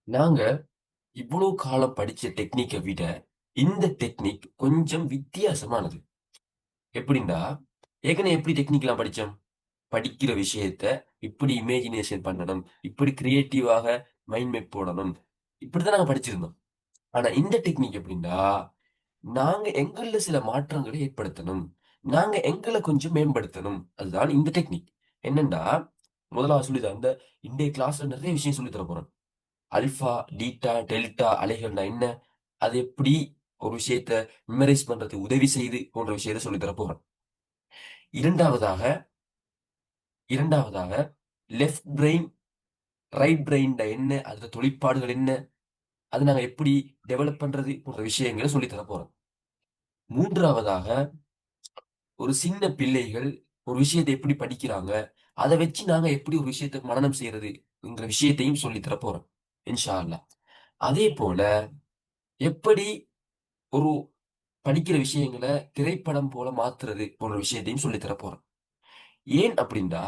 நாங்க இவ்வளோ காலம் படிச்ச டெக்னிக்க விட, இந்த டெக்னிக் கொஞ்சம் வித்தியாசமானது. எப்படின்னா, ஏற்கனவே எப்படி டெக்னிக்லாம் படிச்சோம்? படிக்கிற விஷயத்த இப்படி இமேஜினேஷன் பண்ணணும். இப்படி கிரியேட்டிவாக மைண்ட் மேப் போடணும். இப்படித்தான் நாங்க படிச்சிருந்தோம். ஆனா இந்த டெக்னிக் எப்படின்னா, நாங்க எங்கள்ல சில மாற்றங்களை ஏற்படுத்தணும். நாங்க எங்கள கொஞ்சம் மேம்படுத்தணும். அதுதான் இந்த டெக்னிக். என்னன்னா, முதலாவது சொல்லி தரேன். இன்றைய கிளாஸ்ல நெறைய விஷயம் சொல்லி தரப் போறேன். அல்ஃபா, பீட்டா, டெல்டா அலைகள்னா என்ன? அது எப்படி ஒரு விஷயத்த மெமரைஸ் பண்றதுக்கு உதவி செய்யுது போன்ற விஷயத்த சொல்லி தரப் போறேன். 2வதாக 2வதாக லெஃப்ட் பிரெயின், ரைட் பிரெயின்ல என்ன? அதோட தொழிற்பாடுகள் என்ன? அத நாங்க எப்படி டெவலப் பண்றது போன்ற விஷயங்கள சொல்லி தரப் போறோம். 3வதாக ஒரு சின்ன பிள்ளைகள் ஒரு விஷயத்த எப்படி படிக்கிறாங்க? அத வச்சு நாங்க எப்படி ஒரு விஷயத்த மனனம் செய்றது என்கிற விஷயத்தையும் சொல்லி தரப் போறோம். இன்ஷா அல்லாஹ். அதேபோல எப்படி ஒரு படிக்கிற விஷயங்கள திரைப்படம் போல மாத்துறது போன்ற விஷயத்தையும் சொல்லி தரப் போறேன். ஏன் அப்டின்னா,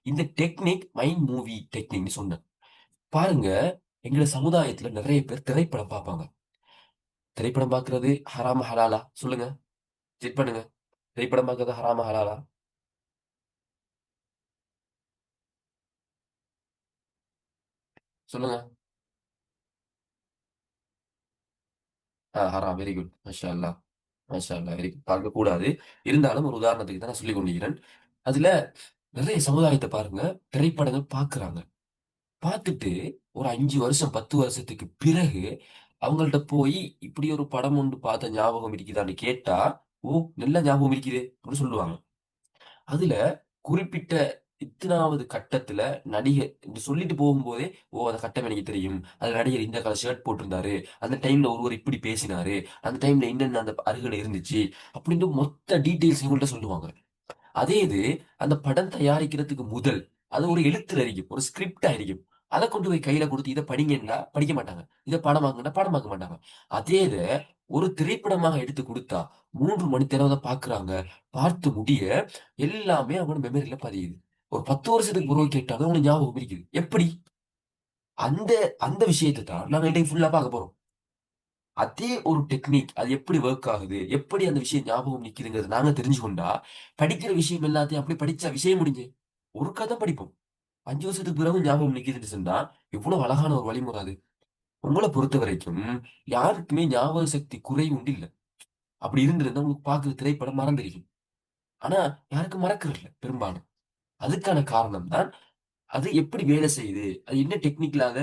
இந்த டெக்னிக் மைண்ட் மூவி டெக்னிக்ன்னு சொன்னேன். பாருங்க, எங்க சமுதாயத்துல நெறைய பேர் திரைப்படம் பார்ப்பாங்க. திரைப்படம் பார்க்கிறது ஹராமா, ஹலாலா? சொல்லுங்க. செக் பண்ணுங்க. திரைப்படம் பார்க்கிறது ஹராமா, ஹலாலா? சொல்லுங்க. ஹராம். Very good. மாஷா அல்லாஹ். மாஷா அல்லாஹ். Very good. பார்க்கக்கூடாது. இருந்தாலும் ஒரு உதாரணத்துக்கு தான் நான் சொல்லிக் கொண்டிருக்கிறேன். அதுல நெறைய சமுதாயத்த பாருங்க, திரைப்படங்கள் பார்க்குறாங்க. பார்த்துட்டு ஒரு 5 வருஷம், 10 வருஷத்துக்கு பிறகு அவங்கள்ட்ட போயி, "இப்படி ஒரு படம் ஒன்று பார்த்த ஞாபகம் இருக்குதான்னு?" கேட்டா, "ஓ! நல்ல ஞாபகம் இருக்குதே!" அப்படின்னு சொல்லுவாங்க. அதுல குறிப்பிட்ட இத்தனாவது கட்டத்துல நடிகர் என்று சொல்லிட்டு போகும்போதே, "ஓ! அந்த கட்டம் எனக்கு தெரியும். அதுல நடிகர் இந்த கலர் ஷர்ட் போட்டிருந்தாரு. அந்த டைம்ல ஒருவர் இப்படி பேசினாரு. அந்த டைம்ல என்னென்ன அந்த அருகுல இருந்துச்சு." அப்படின்னு மொத்த டீட்டெயில்ஸ் எங்கள்ட்ட சொல்லுவாங்க. அதே இது அந்த படம் தயாரிக்கிறதுக்கு முதல், அது ஒரு எழுத்துல இருக்கும். ஒரு ஸ்கிரிப்ட்டா இருக்கும். அத கொண்டு போய் கையில குடுத்து, "இத படிங்கன்னா" படிக்க மாட்டாங்க. "இத படமாக்குன்னா" படமாக்க மாட்டாங்க. அதே இத ஒரு திரைப்படமாக எடுத்து குடுத்தா, 3 மணி நேரம் அத பார்க்குறாங்க. பார்த்து முடிய எல்லாமே அவங்களோட மெமரில பதியுது. ஒரு 10 வருஷத்துக்கு பிறகு கேட்டாலும் அவங்களுக்கு ஞாபகம் இருக்குது. எப்படி? அந்த அந்த விஷயத்த தான் நாங்க இன்னைக்கு ஃபுல்லா பார்க்க போறோம். அதே ஒரு டெக்னிக். அது எப்படி வொர்க் ஆகுது? எப்படி அந்த விஷயம் ஞாபகம் நிக்குதுங்கிறத நாங்க தெரிஞ்சு கொண்டா, படிக்கிற விஷயம் எல்லாத்தையும் அப்படியே படிச்சா விஷயம் முடிஞ்சு. ஒருக்கா தான் படிப்போம். 5 வருஷத்துக்கு பிறகும் ஞாபகம் நிக்குதுன்னு சொன்னா, எவ்வளவு அழகான ஒரு வழிமுறை அது. உங்கள பொறுத்தவரைக்கும் யாருக்குமே ஞாபக சக்தி குறைவு உண்டு இல்ல. அப்படி இருந்திருந்தா உங்களுக்கு பார்க்குற திரைப்படம் மறந்திருக்கும். ஆனா யாருக்கும் மறக்கறதில்ல பெரும்பாலும். அதுக்கான காரணம் தான் அது எப்படி வேலை செய்யுது? அது என்ன டெக்னிக்ல அத